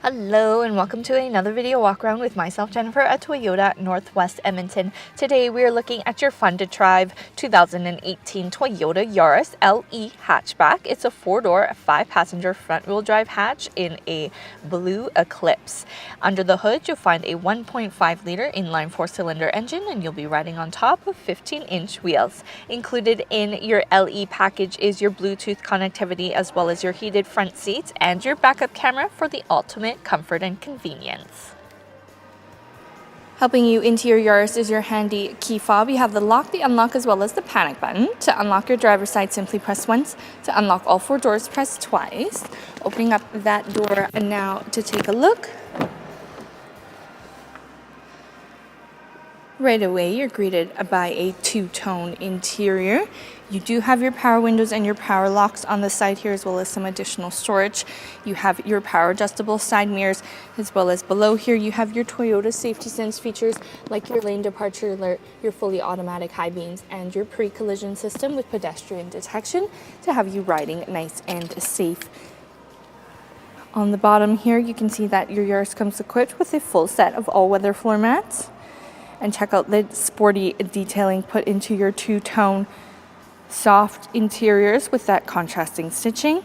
Hello and welcome to another video walk around with myself, Jennifer, at Toyota Northwest Edmonton. Today we are looking at your fun to drive 2018 Toyota Yaris LE Hatchback. It's a 4-door, 5-passenger front-wheel drive hatch in a blue Eclipse. Under the hood you'll find a 1.5-liter inline 4-cylinder engine, and you'll be riding on top of 15-inch wheels. Included in your LE package is your Bluetooth connectivity, as well as your heated front seats and your backup camera for the ultimate comfort and convenience. Helping you into your Yaris is your handy key fob. You have the lock, the unlock, as well as the panic button. To unlock your driver's side, simply press once. To unlock all 4 doors, press twice. Opening up that door now to take a look. Right away, you're greeted by a 2-tone interior. You do have your power windows and your power locks on the side here, as well as some additional storage. You have your power adjustable side mirrors, as well as below here you have your Toyota safety sense features like your lane departure alert, your fully automatic high beams, and your pre-collision system with pedestrian detection to have you riding nice and safe. On the bottom here, you can see that your Yaris comes equipped with a full set of all-weather floor mats. And check out the sporty detailing put into your 2-tone soft interiors with that contrasting stitching.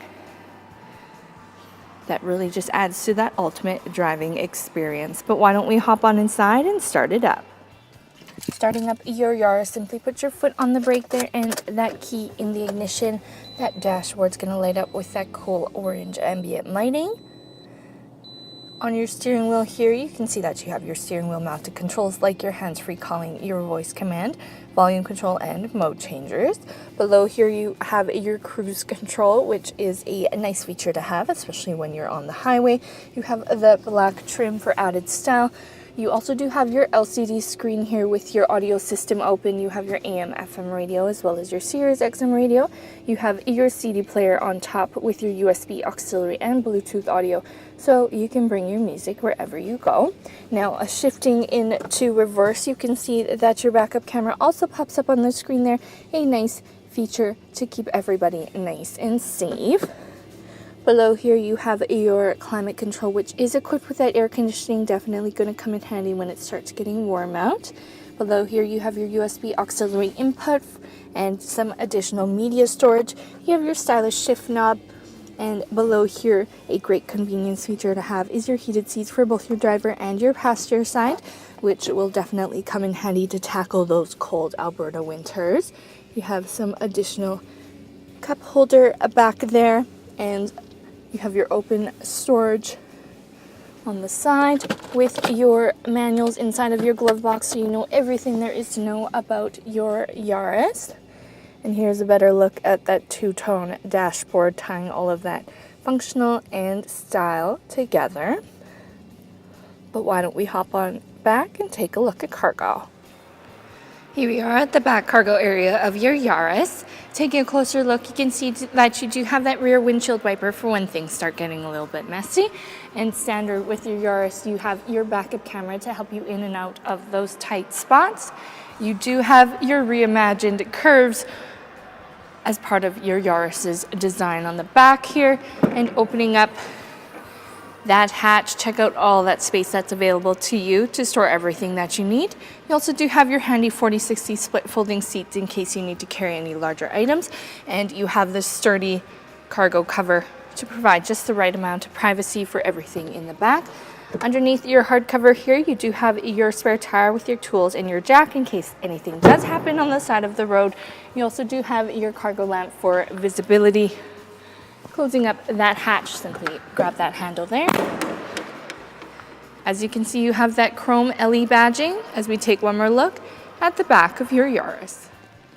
That really just adds to that ultimate driving experience. But why don't we hop on inside and start it up? Starting up your Yaris, simply put your foot on the brake there and that key in the ignition. That dashboard's going to light up with that cool orange ambient lighting. On your steering wheel here, you can see that you have your steering wheel mounted controls like your hands-free calling, your voice command, volume control, and mode changers. Below here you have your cruise control, which is a nice feature to have, especially when you're on the highway. You have the black trim for added style. You also do have your LCD screen here with your audio system open. You have your AM/FM radio, as well as your Sirius XM radio. You have your CD player on top with your USB auxiliary and Bluetooth audio, so you can bring your music wherever you go. Now, shifting into reverse, you can see that your backup camera also pops up on the screen there. A nice feature to keep everybody nice and safe. Below here you have your climate control, which is equipped with that air conditioning. Definitely going to come in handy when it starts getting warm out. Below here you have your USB auxiliary input and some additional media storage. You have your stylish shift knob. And below here, a great convenience feature to have is your heated seats for both your driver and your passenger side, which will definitely come in handy to tackle those cold Alberta winters. You have some additional cup holder back there, and you have your open storage on the side with your manuals inside of your glove box, so you know everything there is to know about your Yaris. And here's a better look at that 2-tone dashboard, tying all of that functional and style together. But why don't we hop on back and take a look at cargo. Here we are at the back cargo area of your Yaris. Taking a closer look, you can see that you do have that rear windshield wiper for when things start getting a little bit messy. And standard with your Yaris, you have your backup camera to help you in and out of those tight spots. You do have your reimagined curves as part of your Yaris's design on the back here. And opening up that hatch, check out all that space that's available to you to store everything that you need. You also do have your handy 40/60 split folding seats in case you need to carry any larger items. And you have this sturdy cargo cover to provide just the right amount of privacy for everything in the back. Underneath your hardcover here, you do have your spare tire with your tools and your jack in case anything does happen on the side of the road. You also do have your cargo lamp for visibility. Closing up that hatch, simply grab that handle there. As you can see, you have that chrome LE badging as we take one more look at the back of your Yaris.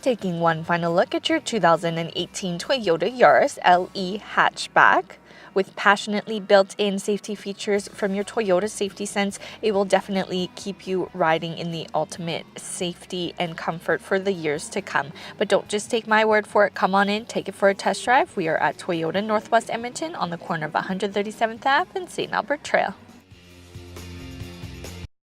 Taking one final look at your 2018 Toyota Yaris LE Hatchback. With passionately built-in safety features from your Toyota Safety Sense, it will definitely keep you riding in the ultimate safety and comfort for the years to come. But don't just take my word for it. Come on in, take it for a test drive. We are at Toyota Northwest Edmonton on the corner of 137th Ave and St. Albert Trail.